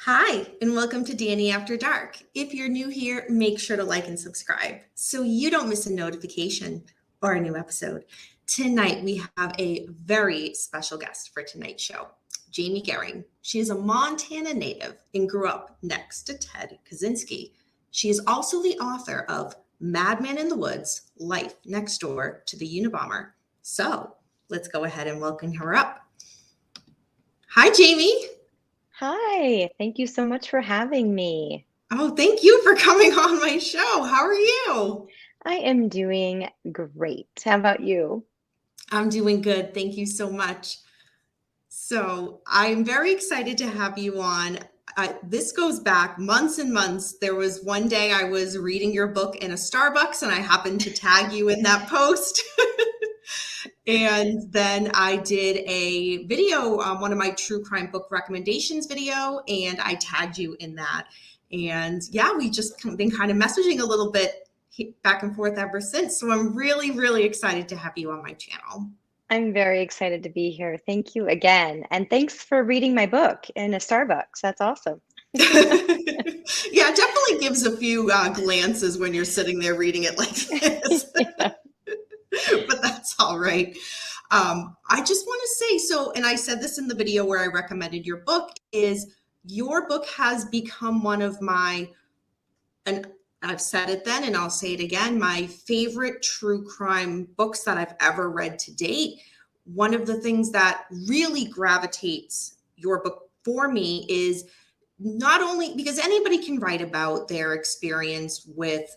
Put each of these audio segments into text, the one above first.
Hi, and welcome to Danny After Dark. If you're new here, make sure to like and subscribe so you don't miss a notification or a new episode. Tonight, we have a very special guest for tonight's show, Jamie Gehring. She is a Montana native and grew up next to Ted Kaczynski. She is also the author of Madman in the Woods, Life Next Door to the Unabomber. So let's go ahead and welcome her up. Hi, Jamie. Hi, thank you so much for having me. Oh, thank you for coming on my show. How are you? I am doing great. How about you? I'm doing good. Thank you so much. So, I'm very excited to have you on. This goes back months and months. There was one day I was reading your book in a Starbucks and I happened to tag you in that post. And then I did a video, one of my true crime book recommendations video, and I tagged you in that. And yeah, we just been kind of messaging a little bit back and forth ever since. So I'm really, really excited to have you on my channel. I'm very excited to be here. Thank you again. And thanks for reading my book in a Starbucks. That's awesome. Yeah, it definitely gives a few glances when you're sitting there reading it like this. Yeah. But that's all right. I just want to say so, and I said this in the video where I recommended your book, is your book has become one of my, and I've said it then and I'll say it again, my favorite true crime books that I've ever read to date. One of the things that really gravitates your book for me is not only because anybody can write about their experience with,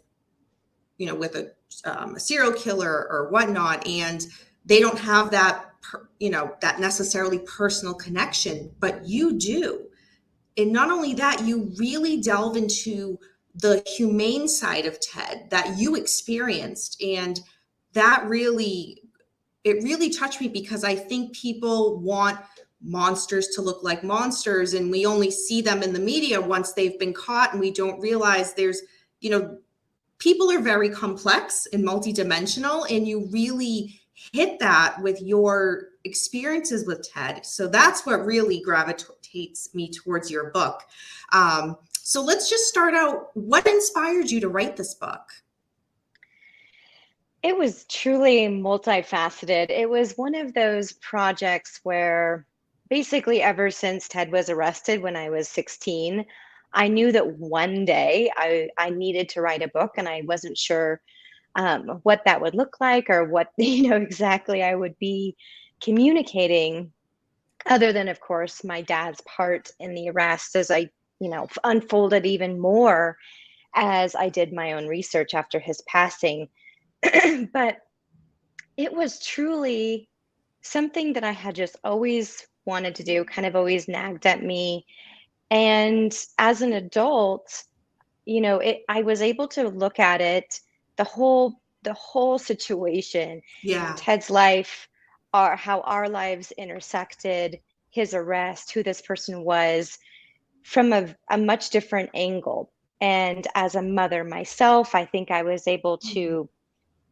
with a serial killer or whatnot, and they don't have that, that necessarily personal connection, but you do. And not only that, you really delve into the humane side of Ted that you experienced. And that really, it really touched me because I think people want monsters to look like monsters and we only see them in the media once they've been caught, and we don't realize there's, people are very complex and multidimensional, and you really hit that with your experiences with Ted. So that's what really gravitates me towards your book. So let's just start out. What inspired you to write this book? It was truly multifaceted. It was one of those projects where basically ever since Ted was arrested when I was 16, I knew that one day I needed to write a book, and I wasn't sure what that would look like or what exactly I would be communicating, other than of course my dad's part in the arrest, as I unfolded even more as I did my own research after his passing. But it was truly something that I had just always wanted to do, kind of always nagged at me. And as an adult, I was able to look at it, the whole situation, Yeah. Ted's life, how our lives intersected, his arrest, who this person was, from a much different angle. And as a mother myself, I think I was able to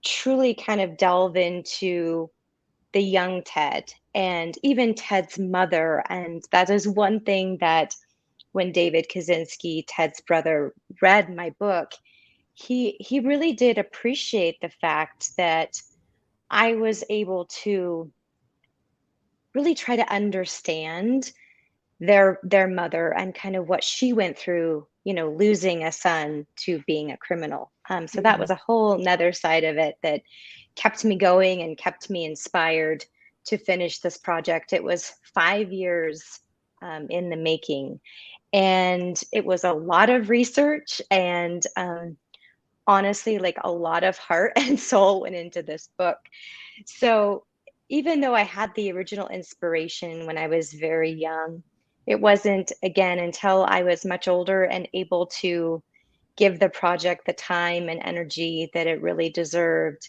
truly kind of delve into the young Ted and even Ted's mother. And that is one thing that when David Kaczynski, Ted's brother, read my book, he really did appreciate the fact that I was able to really try to understand their mother and kind of what she went through, losing a son to being a criminal. So that was a whole nother side of it that kept me going and kept me inspired to finish this project. It was 5 years in the making, and it was a lot of research and honestly, like a lot of heart and soul went into this book. So even though I had the original inspiration when I was very young, it wasn't again until I was much older and able to give the project the time and energy that it really deserved.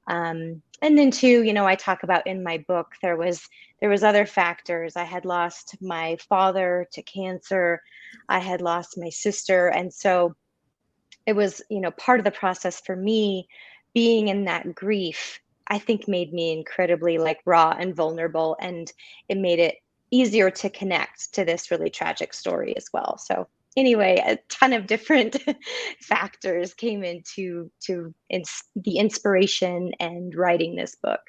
And then too, I talk about in my book, there was other factors. I had lost my father to cancer. I had lost my sister. And so it was, part of the process for me being in that grief, I think made me incredibly like raw and vulnerable. And it made it easier to connect to this really tragic story as well. So anyway, a ton of different factors came into the inspiration and writing this book.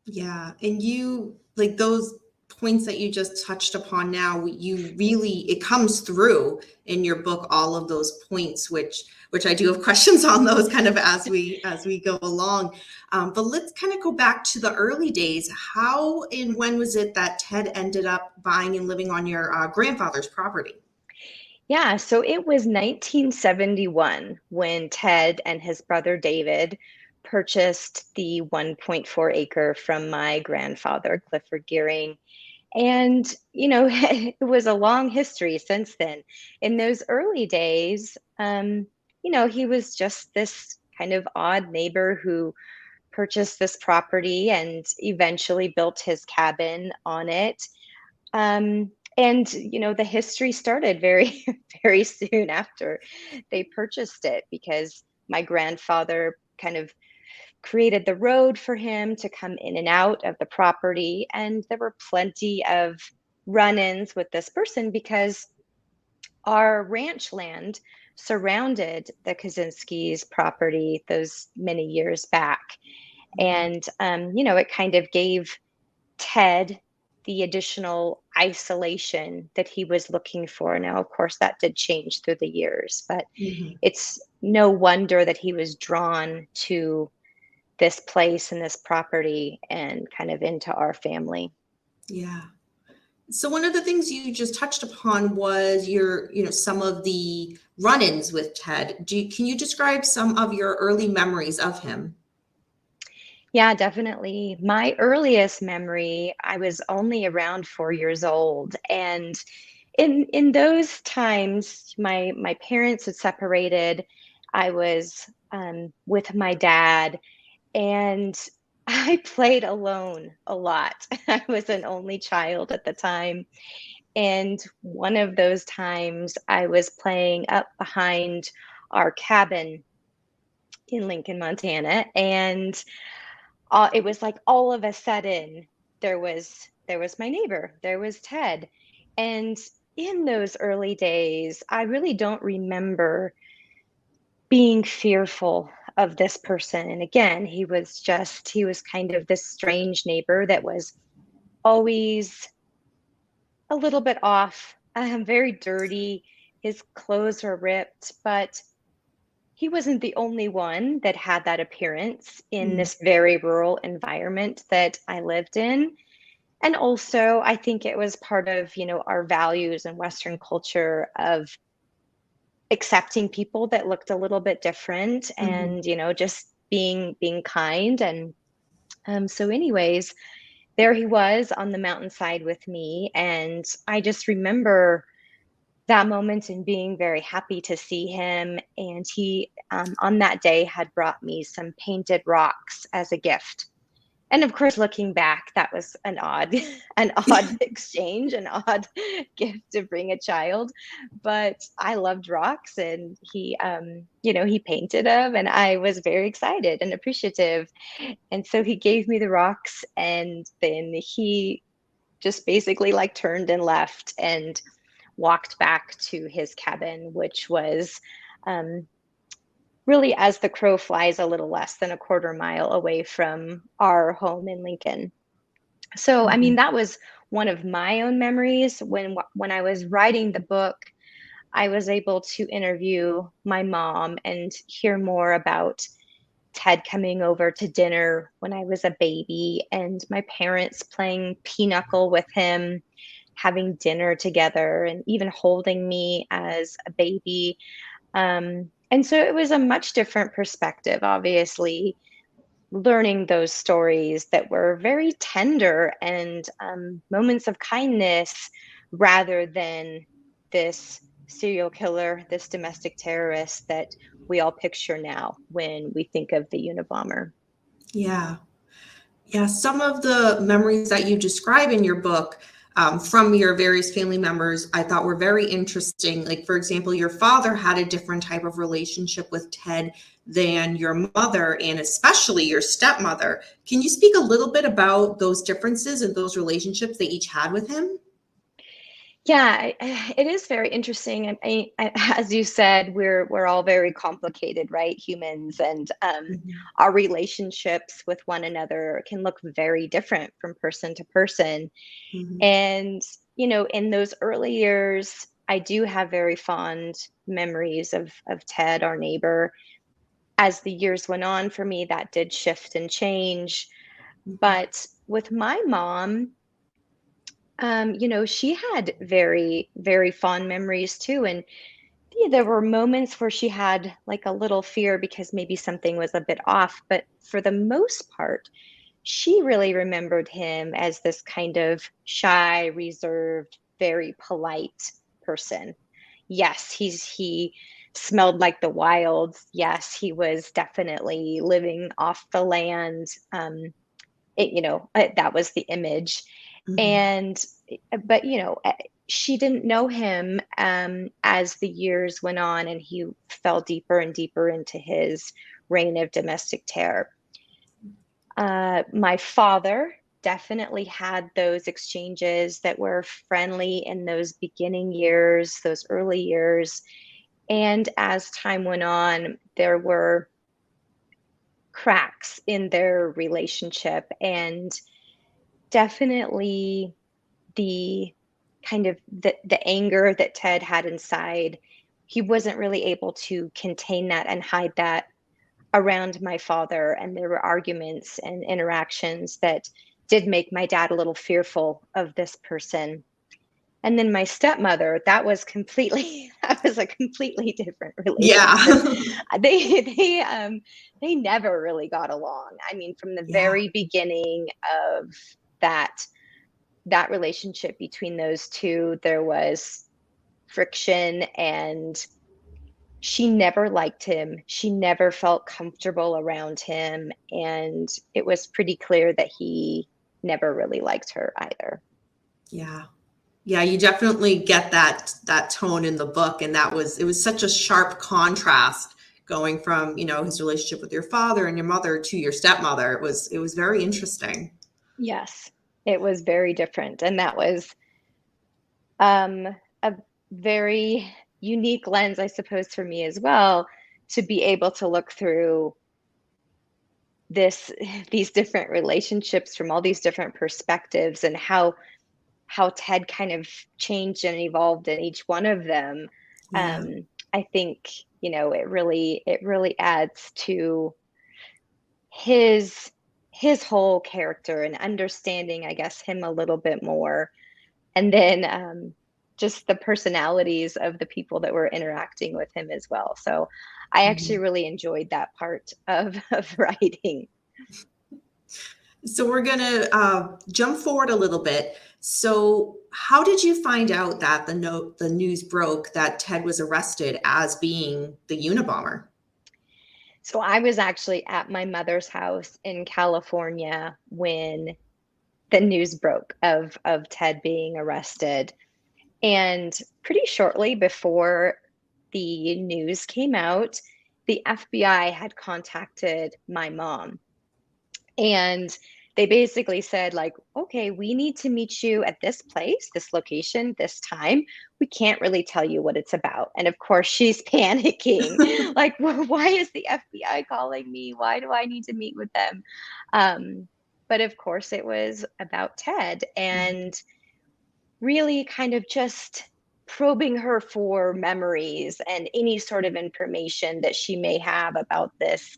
Yeah. And you, like those points that you just touched upon now, you really, it comes through in your book, all of those points, which I do have questions on those kind of as we go along. But let's kind of go back to the early days. How and when was it that Ted ended up buying and living on your grandfather's property? Yeah, so it was 1971 when Ted and his brother David purchased the 1.4 acre from my grandfather, Clifford Gehring. And, it was a long history since then. In those early days, he was just this kind of odd neighbor who purchased this property and eventually built his cabin on it. And the history started very, very soon after they purchased it, because my grandfather kind of created the road for him to come in and out of the property. And there were plenty of run ins with this person because our ranch land surrounded the Kaczynski's property those many years back. Mhm. And, it kind of gave Ted the additional isolation that he was looking for. Now, of course, that did change through the years, but Mhm. it's no wonder that he was drawn to this place and this property and kind of into our family. Yeah. So one of the things you just touched upon was some of the run-ins with Ted. Can you describe some of your early memories of him? Yeah, definitely. My earliest memory, I was only around 4 years old. And in those times, my parents had separated. I was with my dad, and I played alone a lot. I was an only child at the time. And one of those times I was playing up behind our cabin in Lincoln, Montana. And it was like all of a sudden there was my neighbor, there was Ted. And in those early days, I really don't remember being fearful of this person. And again, he was kind of this strange neighbor that was always a little bit off, very dirty. His clothes were ripped, but he wasn't the only one that had that appearance in Mm. this very rural environment that I lived in. And also, I think it was part of, our values and Western culture of accepting people that looked a little bit different Mhm. and, just being kind. And so anyways, there he was on the mountainside with me. And I just remember that moment and being very happy to see him. And he, on that day, had brought me some painted rocks as a gift. And of course, looking back, that was an odd, an odd exchange, an odd gift to bring a child. But I loved rocks, and he painted them, and I was very excited and appreciative. And so he gave me the rocks, and then he just basically like turned and left and walked back to his cabin, which was um, really, as the crow flies, a little less than a quarter mile away from our home in Lincoln. So, I mean, Mhm. that was one of my own memories. When I was writing the book, I was able to interview my mom and hear more about Ted coming over to dinner when I was a baby, and my parents playing pinochle with him, having dinner together, and even holding me as a baby. And so it was a much different perspective, obviously, learning those stories that were very tender and moments of kindness rather than this serial killer, this domestic terrorist that we all picture now when we think of the Unabomber. Yeah. Yeah, some of the memories that you describe in your book from your various family members, I thought were very interesting. Like, for example, your father had a different type of relationship with Ted than your mother, and especially your stepmother. Can you speak a little bit about those differences and those relationships they each had with him? Yeah, it is very interesting. As you said, we're all very complicated, right? Humans, and Mhm, our relationships with one another can look very different from person to person. mhm, And in those early years, I do have very fond memories of Ted, our neighbor. As the years went on, for me, that did shift and change. mhm, But with my mom, she had very, very fond memories too. And yeah, there were moments where she had like a little fear because maybe something was a bit off. But for the most part, she really remembered him as this kind of shy, reserved, very polite person. Yes, he smelled like the wilds. Yes, he was definitely living off the land. That was the image. mhm. And but she didn't know him as the years went on, and he fell deeper and deeper into his reign of domestic terror. My father definitely had those exchanges that were friendly in those beginning years, those early years. And as time went on, there were cracks in their relationship, and definitely the kind of the anger that Ted had inside. He wasn't really able to contain that and hide that around my father, and there were arguments and interactions that did make my dad a little fearful of this person. And then my stepmother, that was a completely different Yeah. relationship. They never really got along. I mean, from the Yeah. very beginning of that that relationship between those two, there was friction, and she never liked him. She never felt comfortable around him. And it was pretty clear that he never really liked her either. Yeah. Yeah, you definitely get that tone in the book, and it was such a sharp contrast going from, his relationship with your father and your mother to your stepmother. It was very interesting. Yes, it was very different. And that was um, a very unique lens, I suppose, for me as well, to be able to look through this these different relationships from all these different perspectives, and how Ted kind of changed and evolved in each one of them. Yeah. um I think it really adds to his his whole character, and understanding, I guess, him a little bit more. And then just the personalities of the people that were interacting with him as well. So I actually Mhm. really enjoyed that part of writing. So we're gonna jump forward a little bit. So, how did you find out that the news broke that Ted was arrested as being the Unabomber? So I was actually at my mother's house in California when the news broke of Ted being arrested. And pretty shortly before the news came out, the FBI had contacted my mom, and they basically said, like, okay, we need to meet you at this place, this location, this time. We can't really tell you what it's about. And of course she's panicking, like, well, why is the FBI calling me? Why do I need to meet with them? But of course it was about Ted, and really kind of just probing her for memories and any sort of information that she may have about this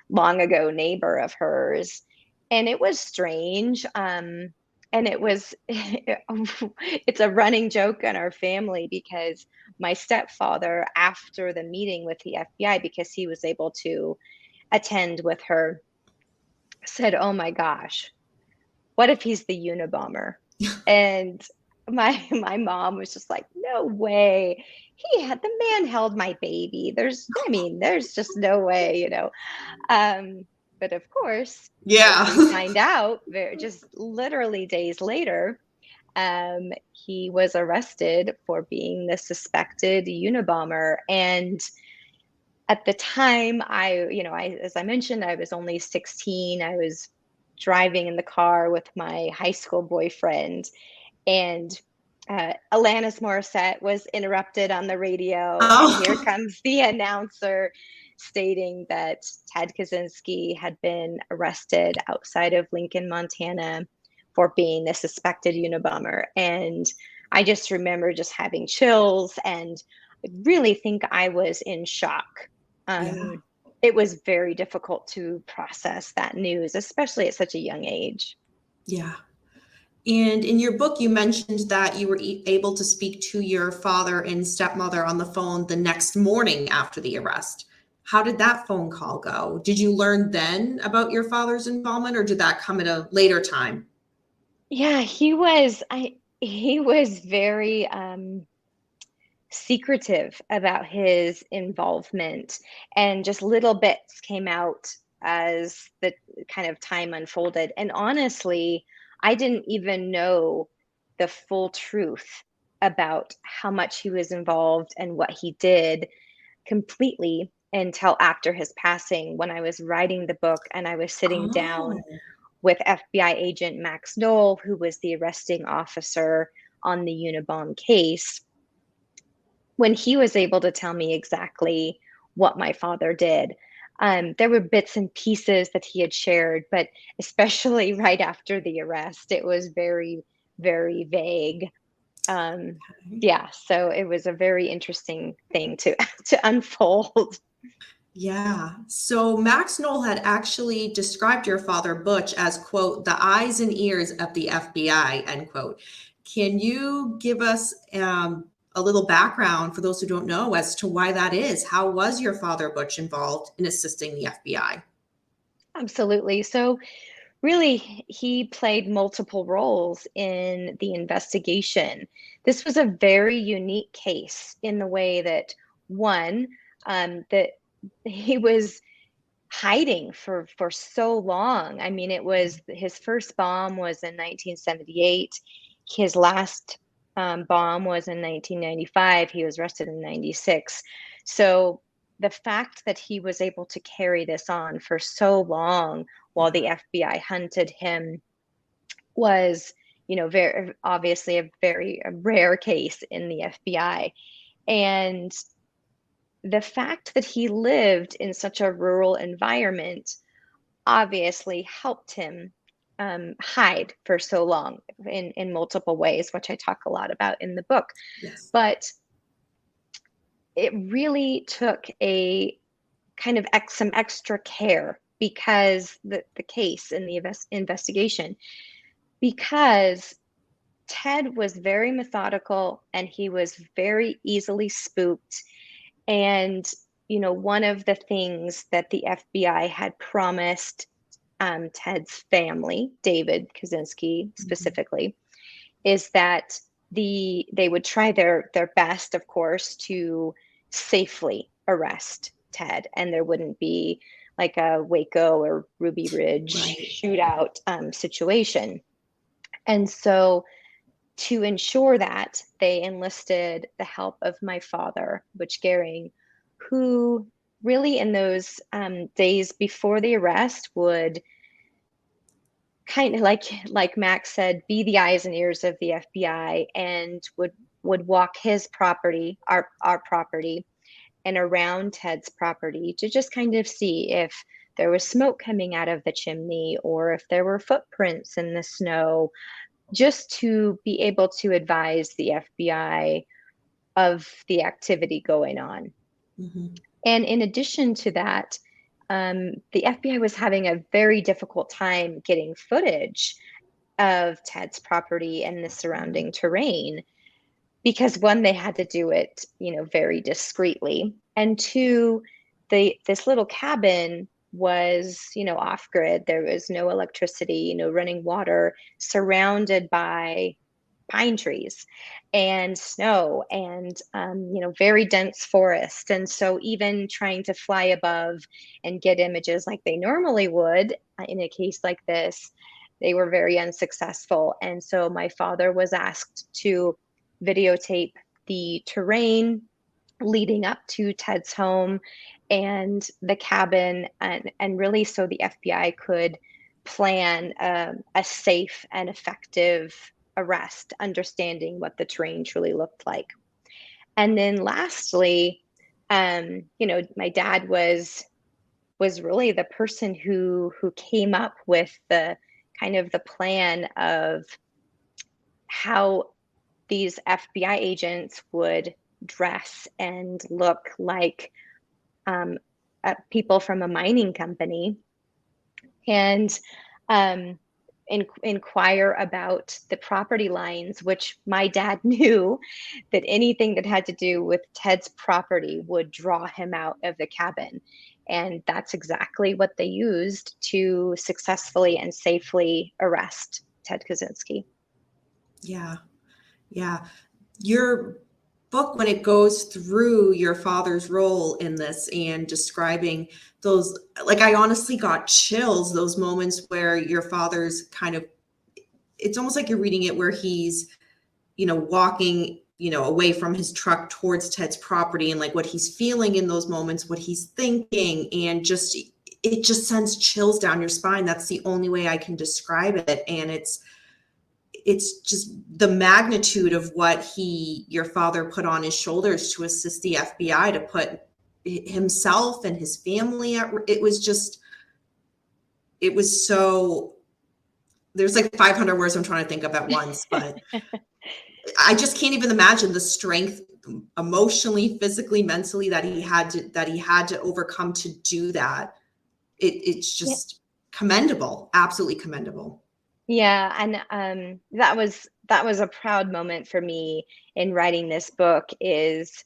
long ago neighbor of hers. And it was strange. And it was, it's a running joke in our family because my stepfather, after the meeting with the FBI, because he was able to attend with her, said, "Oh my gosh, what if he's the Unabomber?" And my mom was just like, "No way. The man held my baby. There's just no way." Um, but of course, as Yeah. we find out, just literally days later, he was arrested for being the suspected Unabomber. And at the time, as I mentioned, I was only 16. I was driving in the car with my high school boyfriend, and Alanis Morissette was interrupted on the radio, and here Oh, comes the announcer stating that Ted Kaczynski had been arrested outside of Lincoln, Montana for being the suspected Unabomber. And I just remember just having chills and really think I was in shock. yeah, It was very difficult to process that news, especially at such a young age. yeah. And in your book, you mentioned that you were able to speak to your father and stepmother on the phone the next morning after the arrest. How did that phone call go? Did you learn then about your father's involvement, or did that come at a later time? Yeah, he was very secretive about his involvement, and just little bits came out as the kind of time unfolded. And honestly, I didn't even know the full truth about how much he was involved and what he did completely until after his passing, when I was writing the book and I was sitting down Oh, with FBI agent Max Knoll, who was the arresting officer on the Unabomber case. When he was able to tell me exactly what my father did, there were bits and pieces that he had shared, but especially right after the arrest, it was very, very vague. Um, okay. yeah, so it was a very interesting thing to to unfold. Yeah. So Max Knoll had actually described your father, Butch, as, quote, the eyes and ears of the FBI, end quote. Can you give us a little background for those who don't know as to why that is? How was your father, Butch, involved in assisting the FBI? Absolutely. So really, he played multiple roles in the investigation. This was a very unique case in the way that, one, that he was hiding for so long. I mean, it was his first bomb was in 1978. His last bomb was in 1995. He was arrested in 96. So the fact that he was able to carry this on for so long while Yeah. the FBI hunted him was, very obviously a very rare case in the FBI. And the fact that he lived in such a rural environment obviously helped him hide for so long in multiple ways, which I talk a lot about in the book. Yes. But it really took a kind of some extra care because the case in the investigation, because Ted was very methodical and he was very easily spooked. And, one of the things that the FBI had promised Ted's family, David Kaczynski Mhm. specifically, is that they would try their best, of course, to safely arrest Ted, and there wouldn't be like a Waco or Ruby Ridge Right. shootout situation. And so, to ensure that, they enlisted the help of my father, Butch Gehring, who really in those days before the arrest would kind of like Max said, be the eyes and ears of the FBI, and would walk his property, our property, and around Ted's property to just kind of see if there was smoke coming out of the chimney or if there were footprints in the snow, just to be able to advise the FBI of the activity going on. Mhm. And in addition to that, the FBI was having a very difficult time getting footage of Ted's property and the surrounding terrain because, one, they had to do it, very discreetly, and two, this little cabin was, off grid. There was no electricity, no running water, surrounded by pine trees and snow and very dense forest. And so even trying to fly above and get images like they normally would in a case like this, they were very unsuccessful. And so my father was asked to videotape the terrain leading up to Ted's home and the cabin, and really so the FBI could plan a safe and effective arrest, understanding what the terrain truly looked like. And then lastly, my dad was really the person who came up with the kind of the plan of how these FBI agents would dress and look like people from a mining company, and um, inquire about the property lines, which my dad knew that anything that had to do with Ted's property would draw him out of the cabin. And that's exactly what they used to successfully and safely arrest Ted Kaczynski. Yeah. Yeah. Your book, when it goes through your father's role in this and describing those, like, I honestly got chills, those moments where your father's kind of, it's almost like you're reading it where he's, walking, away from his truck towards Ted's property, and like what he's feeling in those moments, what he's thinking, and just, it just sends chills down your spine. That's the only way I can describe it. And it's just the magnitude of what your father put on his shoulders to assist the FBI, to put himself and his family at, it was so, there's like 500 words I'm trying to think of at once, but I just can't even imagine the strength, emotionally, physically, mentally, that he had to overcome to do that. It's just commendable, absolutely commendable. Yeah, and that was a proud moment for me in writing this book, is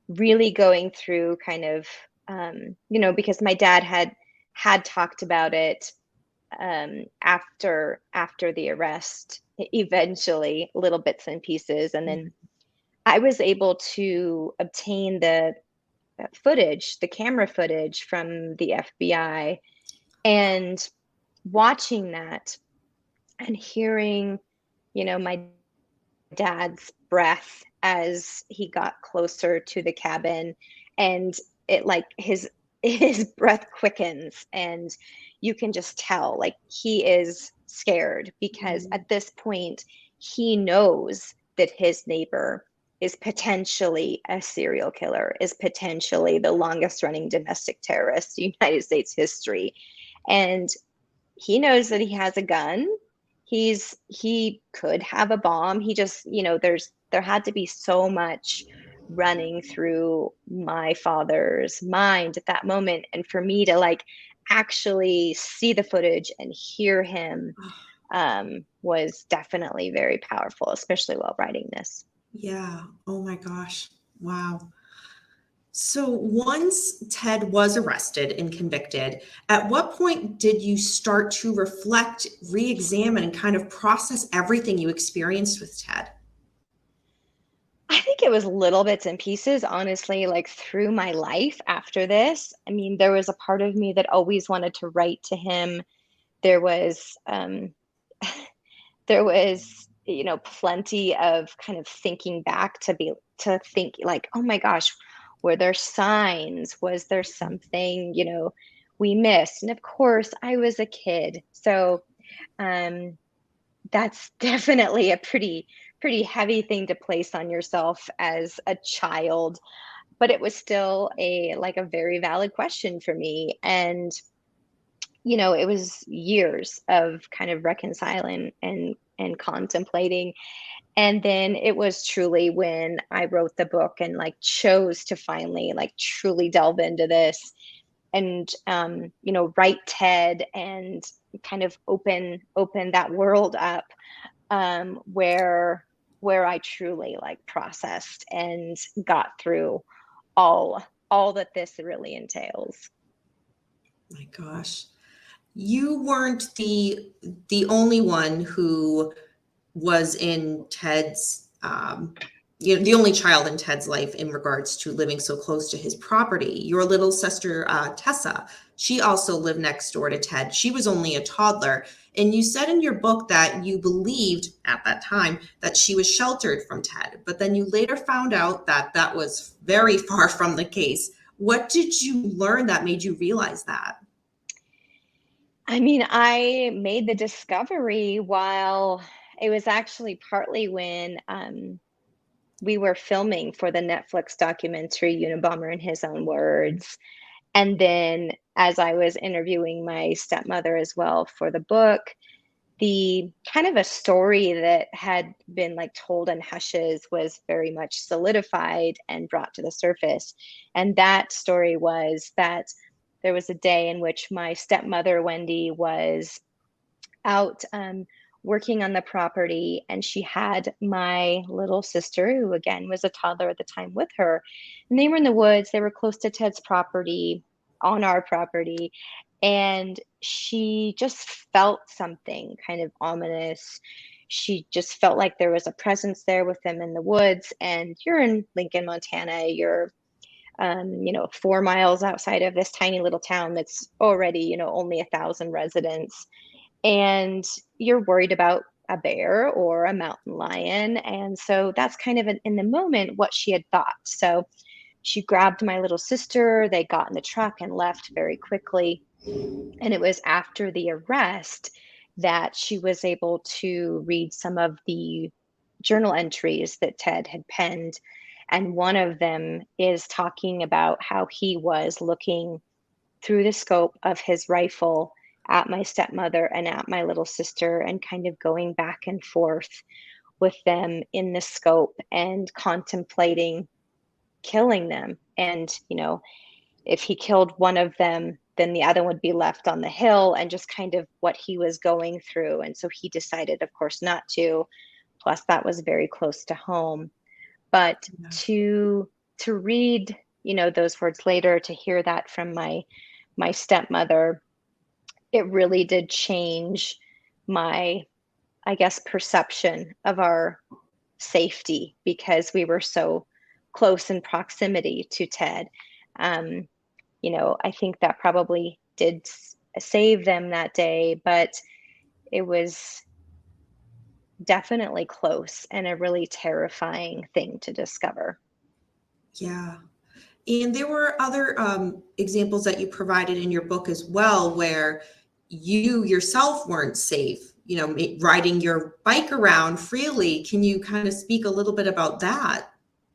really going through kind of because my dad had talked about it after the arrest, eventually, little bits and pieces, and then I was able to obtain the footage, the camera footage from the FBI, and watching that and hearing, my dad's breath as he got closer to the cabin, and it, like, his breath quickens, and you can just tell, like, he is scared, because at this point he knows that his neighbor is potentially a serial killer, is potentially the longest running domestic terrorist in United States history, and he knows that he has a gun. He could have a bomb. He just, there had to be so much running through my father's mind at that moment, and for me to, like, actually see the footage and hear him was definitely very powerful, especially while writing this. Yeah. Oh my gosh. Wow. So once Ted was arrested and convicted, at what point did you start to reflect, re-examine, and kind of process everything you experienced with Ted? I think it was little bits and pieces, honestly, like, through my life after this. I mean, there was a part of me that always wanted to write to him. There was, there was, plenty of kind of thinking back, to think, like, oh my gosh, were there signs? Was there something, we missed? And of course, I was a kid. So, um, that's definitely a pretty heavy thing to place on yourself as a child, but it was still a very valid question for me. And it was years of kind of reconciling and contemplating, and then it was truly when I wrote the book and, like, chose to finally, like, truly delve into this, and write Ted, and kind of open that world up, where I truly, like, processed and got through all that this really entails. My gosh. You weren't the only one who was in Ted's, the only child in Ted's life in regards to living so close to his property. Your little sister, Tessa, she also lived next door to Ted. She was only a toddler. And you said in your book that you believed at that time that she was sheltered from Ted, but then you later found out that that was very far from the case. What did you learn that made you realize that? I mean, I made the discovery while It was actually partly when we were filming for the Netflix documentary Unabomber in His Own Words. And then as I was interviewing my stepmother as well for the book, the kind of a story that had been like told in hushes was very much solidified and brought to the surface. And that story was that there was a day in which my stepmother, Wendy, was out working on the property, and she had my little sister, who again was a toddler at the time, with her. And they were in the woods, they were close to Ted's property, on our property, and she just felt something kind of ominous. She just felt like there was a presence there with them in the woods. And you're in Lincoln, Montana, you're 4 miles outside of this tiny little town that's already, only 1,000 residents, and you're worried about a bear or a mountain lion. And so that's kind of in the moment what she had thought. So she grabbed my little sister, they got in the truck and left very quickly. And it was after the arrest that she was able to read some of the journal entries that Ted had penned. And one of them is talking about how he was looking through the scope of his rifle at my stepmother and at my little sister, and kind of going back and forth with them in the scope and contemplating killing them. And, if he killed one of them, then the other would be left on the hill, and just kind of what he was going through. And so he decided, of course, not to. Plus, that was very close to home. But Yeah. to read, those words later, to hear that from my stepmother, it really did change my, I guess, perception of our safety, because we were so close in proximity to Ted. I think that probably did save them that day, but it was definitely close and a really terrifying thing to discover. Yeah. And there were other examples that you provided in your book as well, where you yourself weren't safe, riding your bike around freely. Can you kind of speak a little bit about that?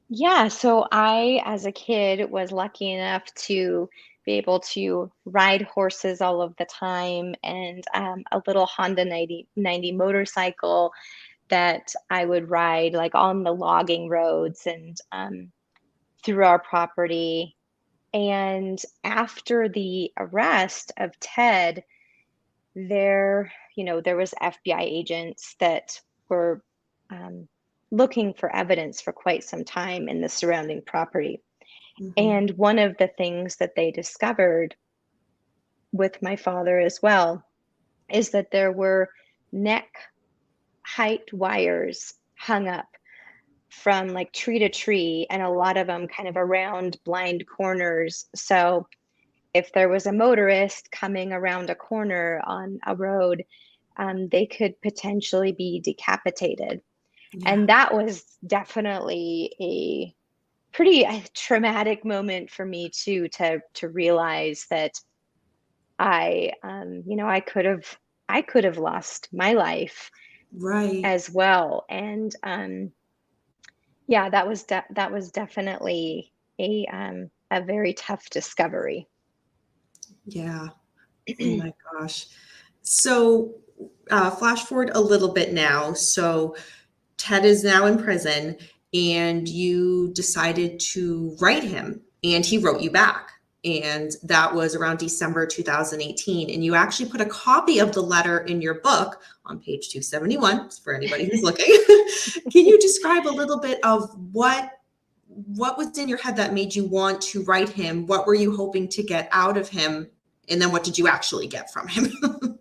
Yeah, so I, as a kid, was lucky enough to be able to ride horses all of the time, and a little Honda 90 motorcycle that I would ride like on the logging roads and through our property. And after the arrest of Ted, there was FBI agents that were um, looking for evidence for quite some time in the surrounding property. Mm-hmm. And one of the things that they discovered with my father as well is that there were neck height wires hung up from like tree to tree, and a lot of them kind of around blind corners. So if there was a motorist coming around a corner on a road, they could potentially be decapitated. Yeah. And that was definitely a pretty traumatic moment for me too, to realize that I could have lost my life Right. as well. And yeah, that was definitely a very tough discovery. Yeah. Oh my gosh. So, flash forward a little bit now. So, Ted is now in prison, and you decided to write him, and he wrote you back. And that was around December 2018. And you actually put a copy of the letter in your book on page 271 for anybody who's looking. Can you describe a little bit of what was in your head that made you want to write him? What were you hoping to get out of him? And then what did you actually get from him?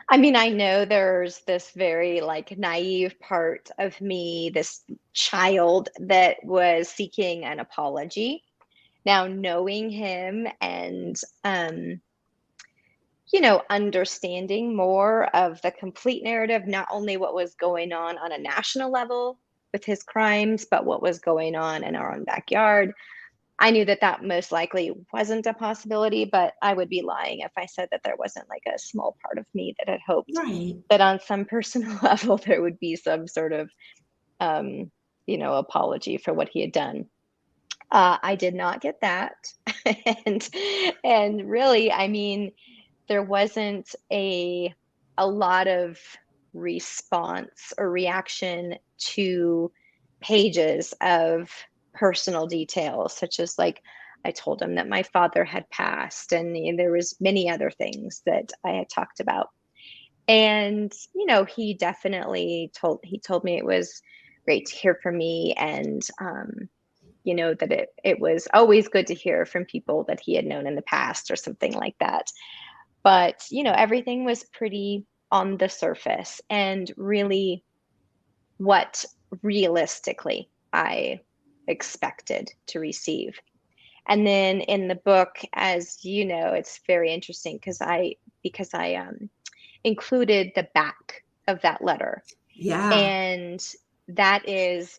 I mean, I know there's this very like naive part of me, this child that was seeking an apology. Now, knowing him and understanding more of the complete narrative, not only what was going on a national level with his crimes, but what was going on in our own backyard, I knew that that most likely wasn't a possibility, but I would be lying if I said that there wasn't like a small part of me that had hoped Right. that on some personal level there would be some sort of, apology for what he had done. I did not get that, and and really, I mean, there wasn't a lot of response or reaction to pages of personal details, such as like I told him that my father had passed, and there was many other things that I had talked about. And he definitely told me it was great to hear from me, and that it was always good to hear from people that he had known in the past or something like that. But, everything was pretty on the surface and really what realistically I expected to receive. And then in the book, as you know, it's very interesting because I included the back of that letter. Yeah. And that is,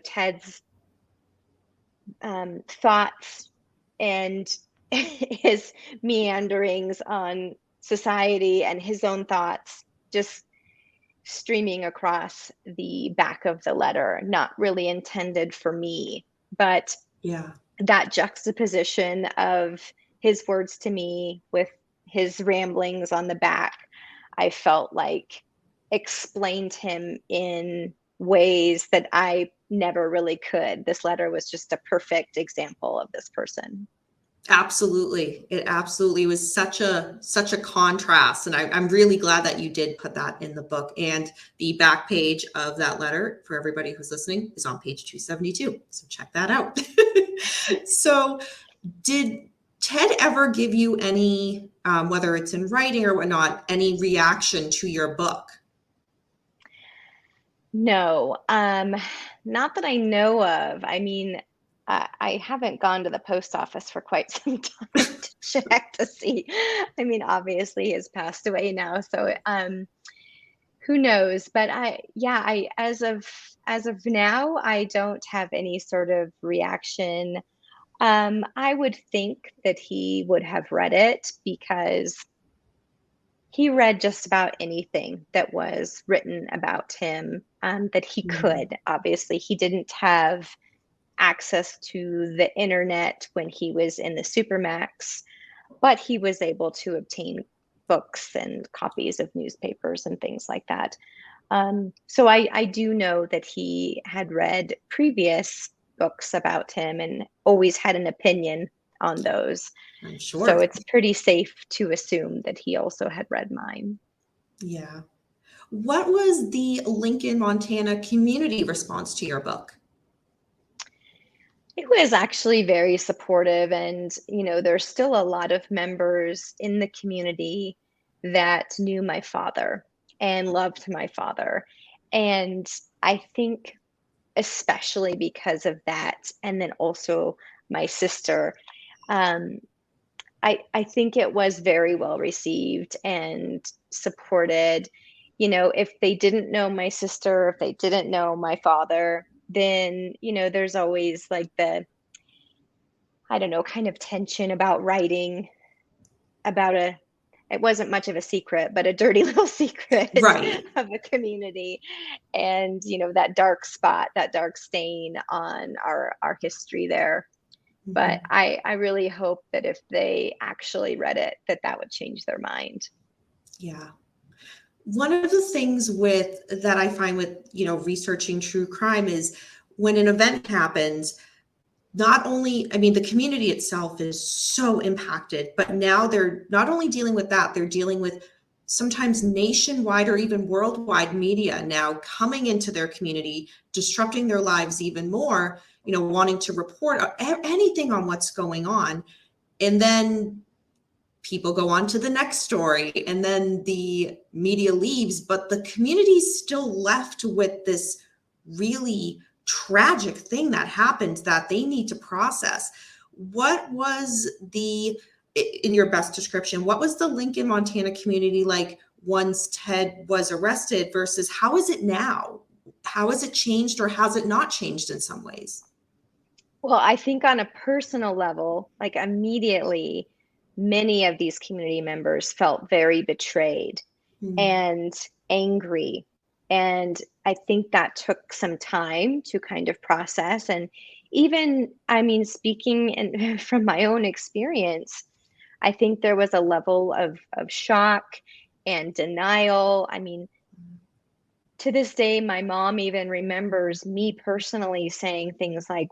Ted's thoughts and his meanderings on society and his own thoughts just streaming across the back of the letter, not really intended for me, but Yeah. that juxtaposition of his words to me with his ramblings on the back, I felt like explained him in ways that I never really could. This letter was just a perfect example of this person. Absolutely. It absolutely was such a contrast. And I'm really glad that you did put that in the book. And the back page of that letter for everybody who's listening is on page 272. So check that out. So did Ted ever give you any, whether it's in writing or whatnot, any reaction to your book? No, not that I know of. I mean, I haven't gone to the post office for quite some time to check to see. I mean, obviously he has passed away now, so who knows? But yeah, I as of now, I don't have any sort of reaction. I would think that he would have read it because he read just about anything that was written about him, that he Mhm. could. Obviously, he didn't have access to the internet when he was in the Supermax, but he was able to obtain books and copies of newspapers and things like that. So I do know that he had read previous books about him and always had an opinion on those. I'm sure. So it's pretty safe to assume that he also had read mine. Yeah. What was the Lincoln, Montana community response to your book? It was actually very supportive, and there's still a lot of members in the community that knew my father and loved my father. And I think especially because of that, and then also my sister, um, I think it was very well received and supported. If they didn't know my sister, if they didn't know my father, then there's always like the, I don't know, kind of tension about writing about it wasn't much of a secret, but a dirty little secret Right. of a community. And, that dark spot, that dark stain on our history there. But Mhm. I really hope that if they actually read it, that would change their mind. Yeah. One of the things with that I find with, researching true crime is when an event happens, not only, I mean, the community itself is so impacted, but now they're not only dealing with that, they're dealing with sometimes nationwide or even worldwide media now coming into their community, disrupting their lives even more, wanting to report anything on what's going on. And then people go on to the next story and then the media leaves, but the community's still left with this really tragic thing that happened that they need to process. What was in your best description, what was the Lincoln, Montana community like once Ted was arrested versus how is it now? How has it changed or has it not changed in some ways? Well, I think on a personal level, like immediately, many of these community members felt very betrayed Mm, and angry. And I think that took some time to kind of process. And even, I mean, speaking from my own experience, I think there was a level of shock and denial. I mean, to this day, my mom even remembers me personally saying things like,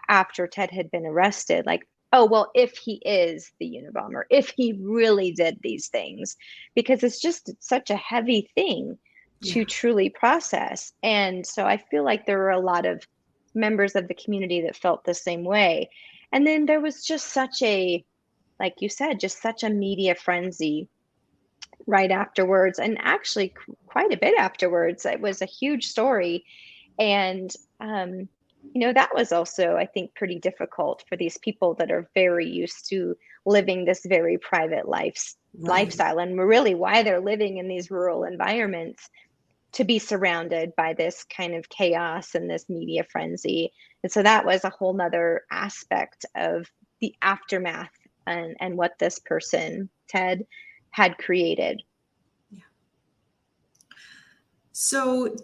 after Ted had been arrested, like, oh, well, if he is the Unabomber, if he really did these things, because it's just such a heavy thing to yeah. truly process. And so I feel like there were a lot of members of the community that felt the same way. And then there was just such a, like you said, just such a media frenzy right afterwards, and actually quite a bit afterwards. It was a huge story. And um, that was also, I think, pretty difficult for these people that are very used to living this very private Right. lifestyle, and really why they're living in these rural environments, to be surrounded by this kind of chaos and this media frenzy. And so that was a whole nother aspect of the aftermath, and what this person, Ted, had created. So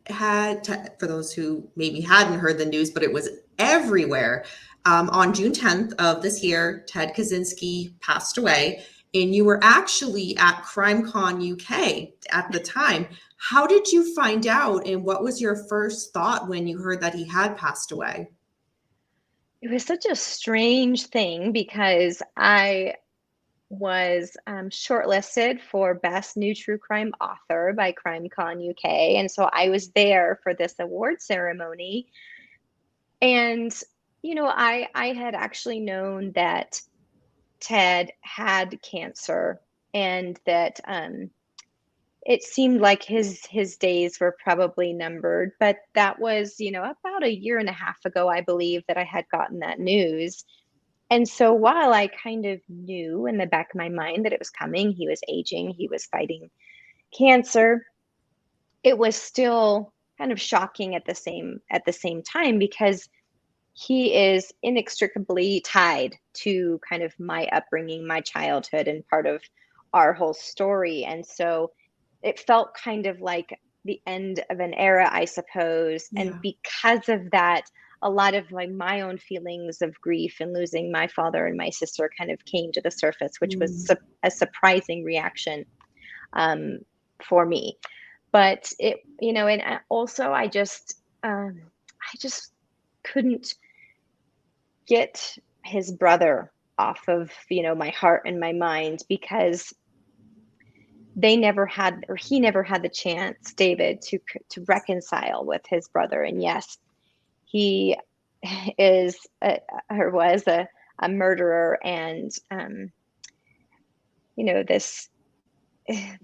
for those who maybe hadn't heard the news, but it was everywhere. On June 10th of this year, Ted Kaczynski passed away, and you were actually at CrimeCon UK at the time. How did you find out, and what was your first thought when you heard that he had passed away? It was such a strange thing because I was shortlisted for Best New True Crime Author by CrimeCon UK. And so I was there for this award ceremony. And, I had actually known that Ted had cancer, and that it seemed like his days were probably numbered. But that was, about a year and a half ago, I believe, that I had gotten that news. And so while I kind of knew in the back of my mind that it was coming, he was aging, he was fighting cancer, it was still kind of shocking at the same time, because he is inextricably tied to kind of my upbringing, my childhood, and part of our whole story. And so it felt kind of like the end of an era, I suppose. And Yeah. because of that, a lot of like my own feelings of grief and losing my father and my sister kind of came to the surface, which was Mm, a surprising reaction, um, for me. But and also I just couldn't get his brother off of my heart and my mind, because they never had, or he never had the chance, David, to reconcile with his brother. And yes, he is or was a murderer, and this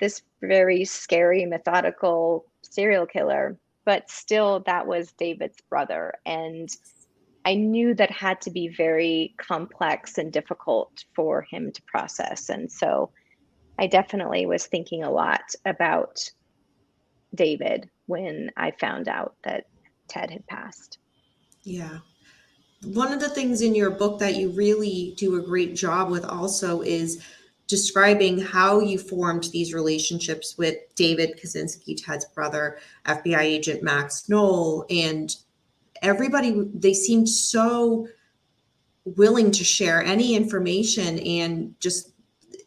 this very scary, methodical serial killer. But still, that was David's brother, and I knew that had to be very complex and difficult for him to process. And so I definitely was thinking a lot about David when I found out that Ted had passed. yeah. One of the things in your book that you really do a great job with also is describing how you formed these relationships with David Kaczynski, Ted's brother, FBI agent Max Knoll, and everybody. They seemed so willing to share any information, and just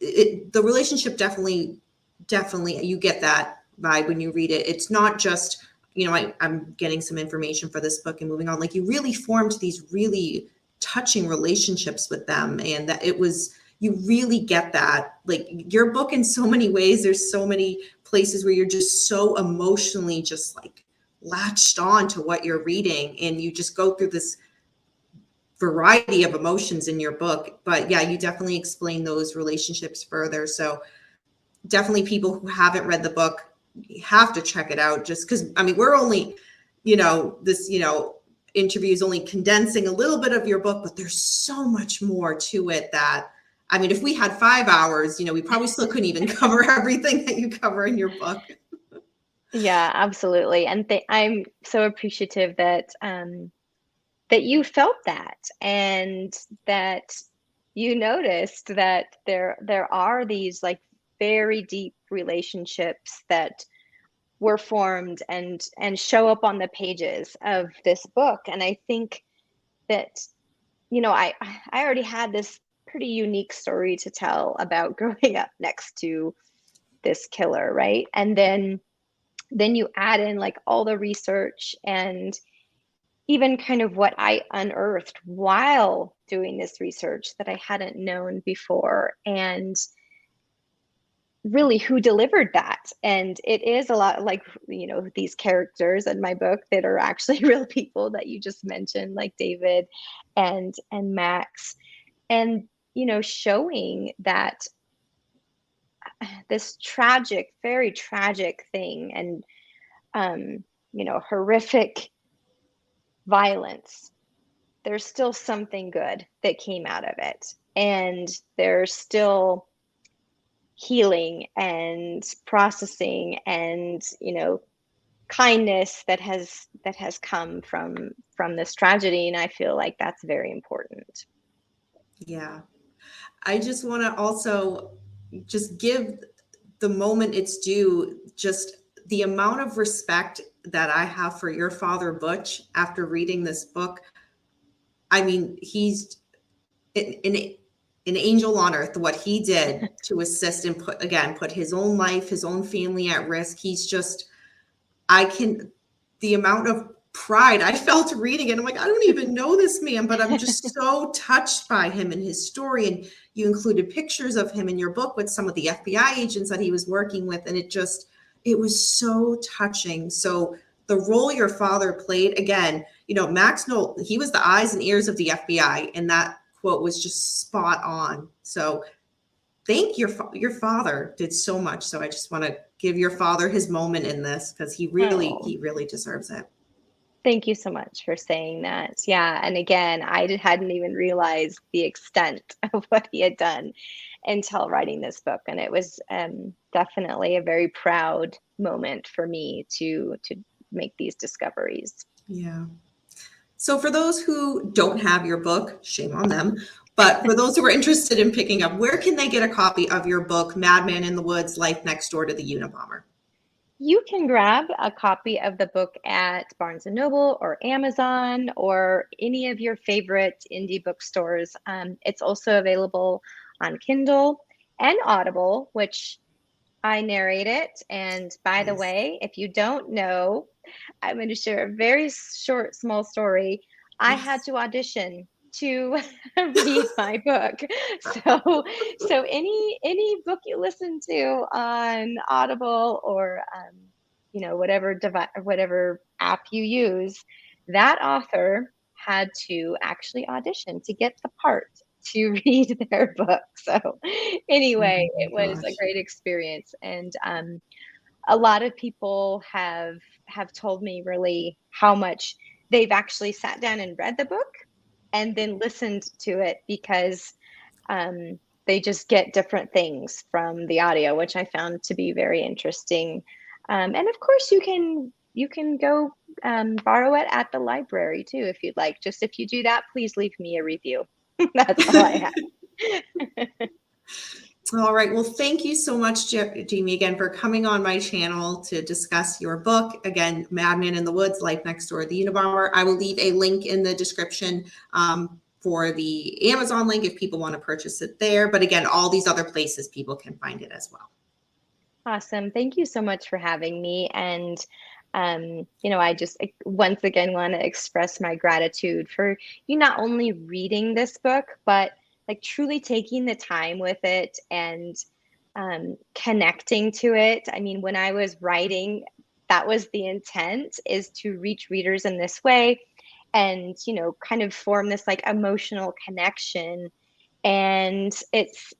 the relationship definitely you get that vibe when you read it. It's not just, I'm getting some information for this book and moving on. Like, you really formed these really touching relationships with them, and that it was, you really get that. Like, your book, in so many ways, there's so many places where you're just so emotionally just like latched on to what you're reading, and you just go through this variety of emotions in your book. But yeah, you definitely explain those relationships further. So definitely, people who haven't read the book have to check it out, just because, I mean, we're only, this, interview is only condensing a little bit of your book, but there's so much more to it that, I mean, if we had 5 hours, we probably still couldn't even cover everything that you cover in your book. Yeah, absolutely. And I'm so appreciative that that you felt that, and that you noticed that there are these like very deep relationships that were formed and show up on the pages of this book. And I think that, I already had this pretty unique story to tell about growing up next to this killer, right? And then you add in like all the research and even kind of what I unearthed while doing this research that I hadn't known before, and really who delivered that. And it is a lot like, these characters in my book that are actually real people that you just mentioned, like David and Max. And, showing that this tragic, very tragic thing, and horrific violence, there's still something good that came out of it. And there's still healing and processing and, kindness that has come from this tragedy. And I feel like that's very important. Yeah. I just want to also just give the moment it's due, just the amount of respect that I have for your father, Butch, after reading this book. I mean, he's an angel on earth, what he did to assist and put his own life, his own family at risk. He's just, the amount of pride I felt reading it. I'm like, I don't even know this man, but I'm just so touched by him and his story. And you included pictures of him in your book with some of the FBI agents that he was working with. And it was so touching. So the role your father played, again, Max Knoll, he was the eyes and ears of the FBI. And that quote was just spot on. So thank your father did so much. So I just want to give your father his moment in this, because he really deserves it. Thank you so much for saying that. Yeah. And again, I hadn't even realized the extent of what he had done until writing this book. And it was definitely a very proud moment for me to make these discoveries. Yeah. So for those who don't have your book, shame on them. But for those who are interested in picking up, where can they get a copy of your book, Madman in the Woods, Life Next Door to the Unabomber? You can grab a copy of the book at Barnes & Noble or Amazon or any of your favorite indie bookstores. It's also available on Kindle and Audible, which I narrate it. And by the way, if you don't know, I'm going to share a very short, small story. I had to audition to read my book. So any book you listen to on Audible or whatever app you use, that author had to actually audition to get the part to read their book. So anyway, it was a great experience. And a lot of people have told me really how much they've actually sat down and read the book and then listened to it, because they just get different things from the audio, which I found to be very interesting. And of course, you can go borrow it at the library too, if you'd like. Just if you do that, please leave me a review. That's all I have. All right. Well, thank you so much, Jamie, again, for coming on my channel to discuss your book. Again, Madman in the Woods, Life Next Door to the Unabomber. I will leave a link in the description for the Amazon link if people want to purchase it there. But again, all these other places people can find it as well. Awesome. Thank you so much for having me. And I just once again want to express my gratitude for you not only reading this book, but like truly taking the time with it and connecting to it. I mean, when I was writing, that was the intent, is to reach readers in this way and, kind of form this like emotional connection. And it's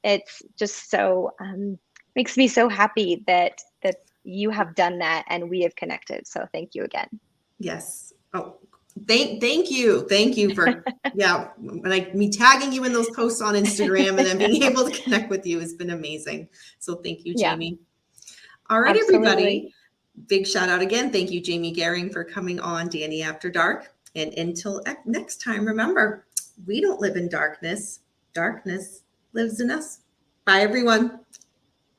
just so makes me so happy that you have done that and we have connected. So thank you again. Yes. Oh, thank you for like me tagging you in those posts on Instagram and then being able to connect with you has been amazing. So thank you, Jamie. All right, absolutely. everybody. Big shout out again. Thank you, Jamie Gehring, for coming on Danny After Dark. And until next time, remember, we don't live in darkness. Darkness lives in us. Bye, everyone.